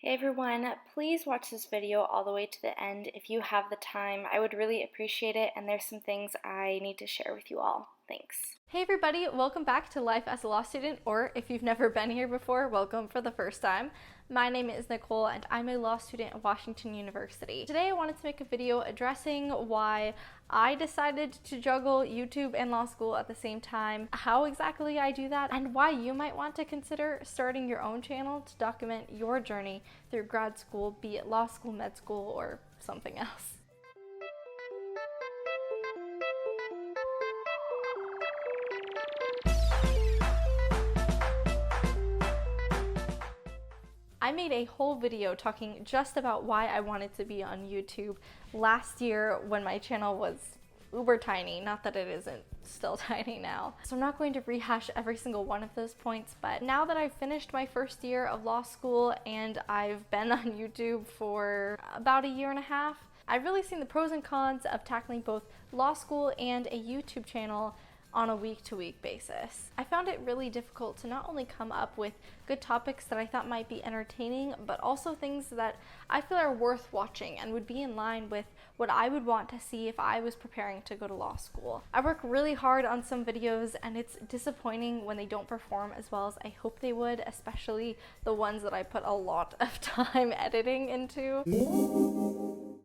Hey everyone, please watch this video all the way to the end if you have the time. I would really appreciate it, and there's some things I need to share with you all. Thanks. Hey everybody, welcome back to Life as a Law Student, or if you've never been here before, welcome for the first time. My name is Nicole and I'm a law student at Washington University. Today I wanted to make a video addressing why I decided to juggle YouTube and law school at the same time, how exactly I do that, and why you might want to consider starting your own channel to document your journey through grad school, be it law school, med school, or something else. I made a whole video talking just about why I wanted to be on YouTube last year when my channel was uber tiny. Not that it isn't still tiny now. So I'm not going to rehash every single one of those points, but now that I've finished my first year of law school and I've been on YouTube for about a year and a half, I've really seen the pros and cons of tackling both law school and a YouTube channel on a week-to-week basis. I found it really difficult to not only come up with good topics that I thought might be entertaining, but also things that I feel are worth watching and would be in line with what I would want to see if I was preparing to go to law school. I work really hard on some videos and it's disappointing when they don't perform as well as I hope they would, especially the ones that I put a lot of time editing into.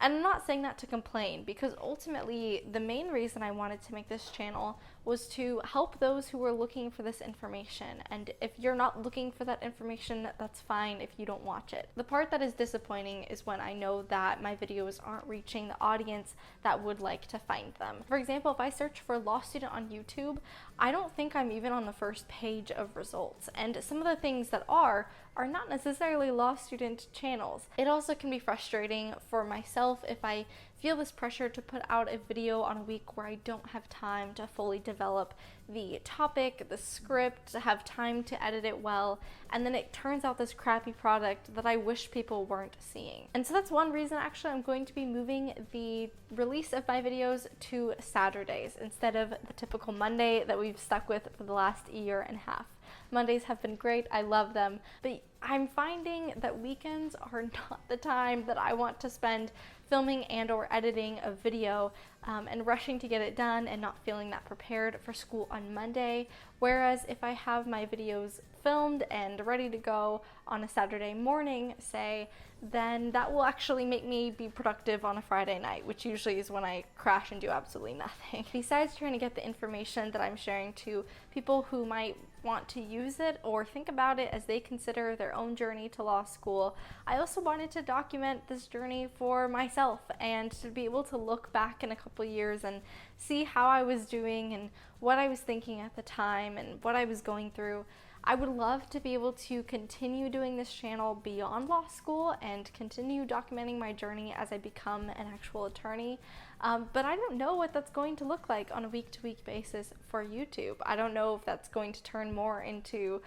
And I'm not saying that to complain, because ultimately the main reason I wanted to make this channel was to help those who were looking for this information. And if you're not looking for that information, that's fine if you don't watch it. The part that is disappointing is when I know that my videos aren't reaching the audience that would like to find them. For example, if I search for law student on YouTube, I don't think I'm even on the first page of results. And some of the things that are not necessarily law student channels. It also can be frustrating for myself if I feel this pressure to put out a video on a week where I don't have time to fully develop the topic, the script, to have time to edit it well, and then it turns out this crappy product that I wish people weren't seeing. And so that's one reason actually I'm going to be moving the release of my videos to Saturdays instead of the typical Monday that we've stuck with for the last year and a half. Mondays have been great, I love them, but I'm finding that weekends are not the time that I want to spend filming and or editing a video and rushing to get it done and not feeling that prepared for school on Monday. Whereas if I have my videos filmed and ready to go on a Saturday morning, say, then that will actually make me be productive on a Friday night, which usually is when I crash and do absolutely nothing. Besides trying to get the information that I'm sharing to people who might want to use it or think about it as they consider their own journey to law school, I also wanted to document this journey for myself and to be able to look back in a couple years and see how I was doing and what I was thinking at the time and what I was going through. I would love to be able to continue doing this channel beyond law school and continue documenting my journey as I become an actual attorney, but I don't know what that's going to look like on a week-to-week basis for YouTube. I don't know if that's going to turn more into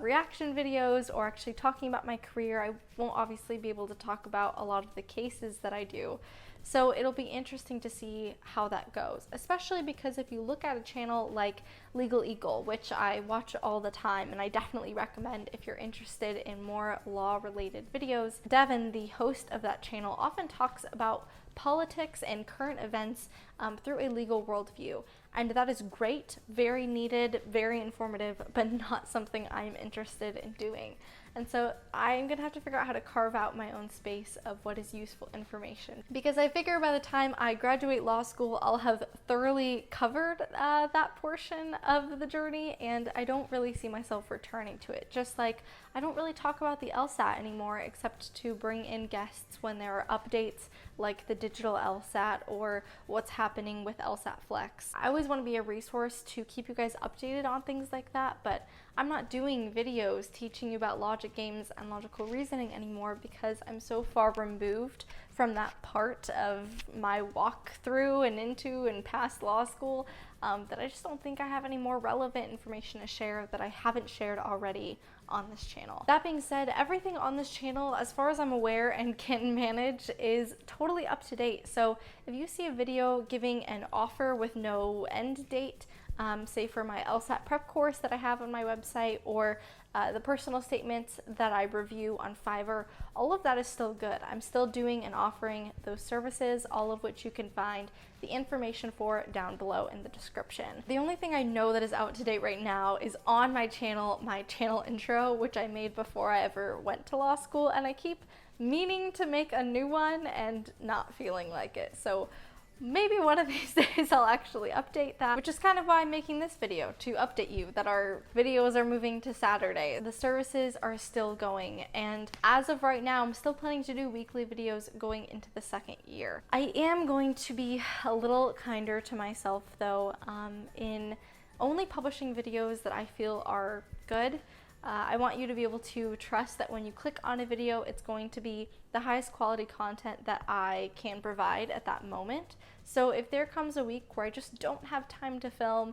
reaction videos or actually talking about my career. I won't obviously be able to talk about a lot of the cases that I do. So it'll be interesting to see how that goes, especially because if you look at a channel like Legal Eagle, which I watch all the time, and I definitely recommend if you're interested in more law-related videos, Devin, the host of that channel, often talks about politics and current events through a legal worldview. And that is great, very needed, very informative, but not something I'm interested in doing. And so I'm gonna have to figure out how to carve out my own space of what is useful information. Because I figure by the time I graduate law school, I'll have thoroughly covered that portion of the journey, and I don't really see myself returning to it. Just like I don't really talk about the LSAT anymore, except to bring in guests when there are updates like the digital LSAT or what's happening with LSAT Flex. I always want to be a resource to keep you guys updated on things like that, but I'm not doing videos teaching you about logic games and logical reasoning anymore because I'm so far removed from that part of my walk through and into and past law school that I just don't think I have any more relevant information to share that I haven't shared already on this channel. That being said, everything on this channel, as far as I'm aware and can manage, is totally up to date. So if you see a video giving an offer with no end date, say for my LSAT prep course that I have on my website, or the personal statements that I review on Fiverr, all of that is still good. I'm still doing and offering those services, all of which you can find the information for down below in the description. The only thing I know that is out to date right now is on my channel intro, which I made before I ever went to law school, and I keep meaning to make a new one and not feeling like it. So maybe one of these days I'll actually update that, which is kind of why I'm making this video, to update you that our videos are moving to Saturday. The services are still going, and as of right now, I'm still planning to do weekly videos going into the second year. I am going to be a little kinder to myself though, in only publishing videos that I feel are good. I want you to be able to trust that when you click on a video, it's going to be the highest quality content that I can provide at that moment. So if there comes a week where I just don't have time to film,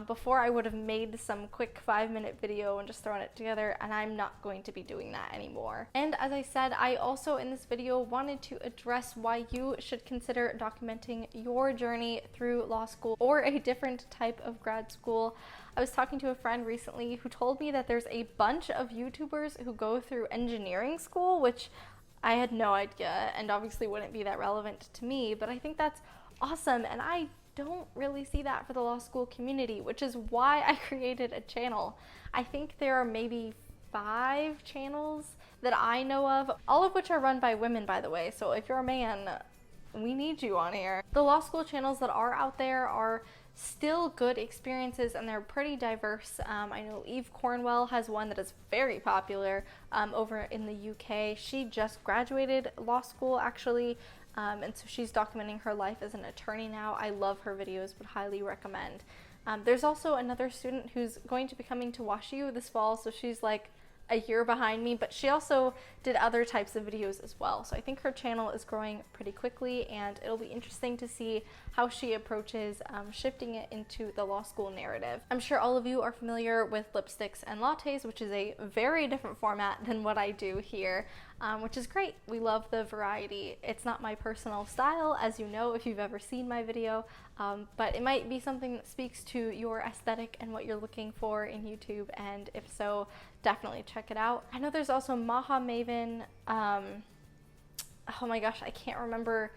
before I would have made some quick 5-minute video and just thrown it together, and I'm not going to be doing that anymore. And as I said, I also in this video wanted to address why you should consider documenting your journey through law school or a different type of grad school. I was talking to a friend recently who told me that there's a bunch of YouTubers who go through engineering school, which I had no idea and obviously wouldn't be that relevant to me, but I think that's awesome, and I don't really see that for the law school community, which is why I created a channel. I think there are maybe 5 channels that I know of, all of which are run by women, by the way, so if you're a man, we need you on here. The law school channels that are out there are still good experiences, and they're pretty diverse. I know Eve Cornwell has one that is very popular over in the UK. She just graduated law school actually, and so she's documenting her life as an attorney now. I love her videos, would highly recommend. There's also another student who's going to be coming to WashU this fall, so she's like a year behind me, but she also did other types of videos as well. So I think her channel is growing pretty quickly, and it'll be interesting to see how she approaches shifting it into the law school narrative. I'm sure all of you are familiar with lipsticks and lattes, which is a very different format than what I do here, which is great. We love the variety. It's not my personal style, as you know if you've ever seen my video, but it might be something that speaks to your aesthetic and what you're looking for in YouTube, and if so, definitely check it out. I know there's also Maha Maven. Oh my gosh, I can't remember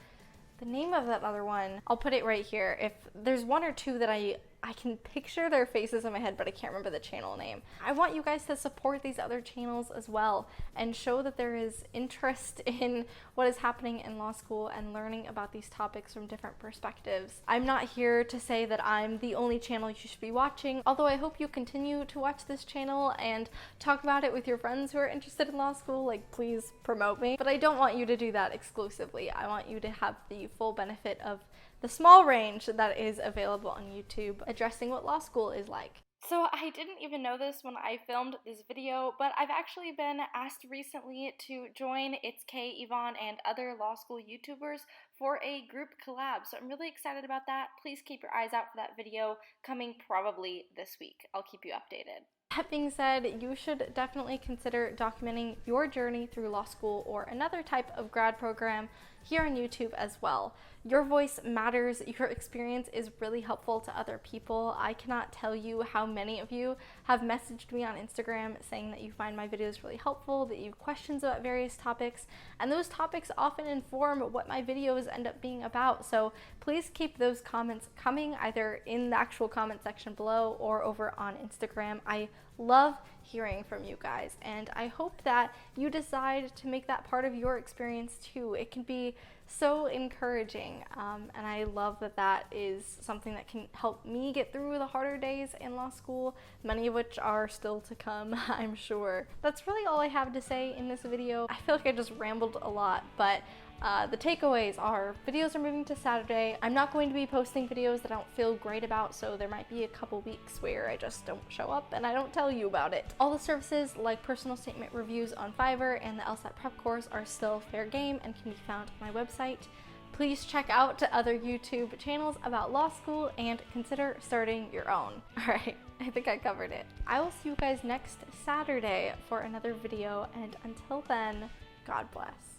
the name of that other one. I'll put it right here. If there's one or two that I can picture their faces in my head, but I can't remember the channel name. I want you guys to support these other channels as well and show that there is interest in what is happening in law school and learning about these topics from different perspectives. I'm not here to say that I'm the only channel you should be watching, although I hope you continue to watch this channel and talk about it with your friends who are interested in law school. Like, please promote me. But I don't want you to do that exclusively. I want you to have the full benefit of the small range that is available on YouTube, addressing what law school is like. So I didn't even know this when I filmed this video, but I've actually been asked recently to join It's Kay, Yvonne, and other law school YouTubers for a group collab. So I'm really excited about that. Please keep your eyes out for that video coming probably this week. I'll keep you updated. That being said, you should definitely consider documenting your journey through law school or another type of grad program here on YouTube as well. Your voice matters. Your experience is really helpful to other people. I cannot tell you how many of you have messaged me on Instagram saying that you find my videos really helpful, that you have questions about various topics, and those topics often inform what my videos end up being about. So please keep those comments coming, either in the actual comment section below or over on Instagram. I love hearing from you guys, and I hope that you decide to make that part of your experience too. It can be so encouraging, and I love that that is something that can help me get through the harder days in law school, many of which are still to come, I'm sure. That's really all I have to say in this video. I feel like I just rambled a lot, but the takeaways are videos are moving to Saturday. I'm not going to be posting videos that I don't feel great about, so there might be a couple weeks where I just don't show up and I don't tell you about it. All the services like personal statement reviews on Fiverr and the LSAT prep course are still fair game and can be found on my website. Please check out other YouTube channels about law school and consider starting your own. Alright, I think I covered it. I will see you guys next Saturday for another video, and until then, God bless.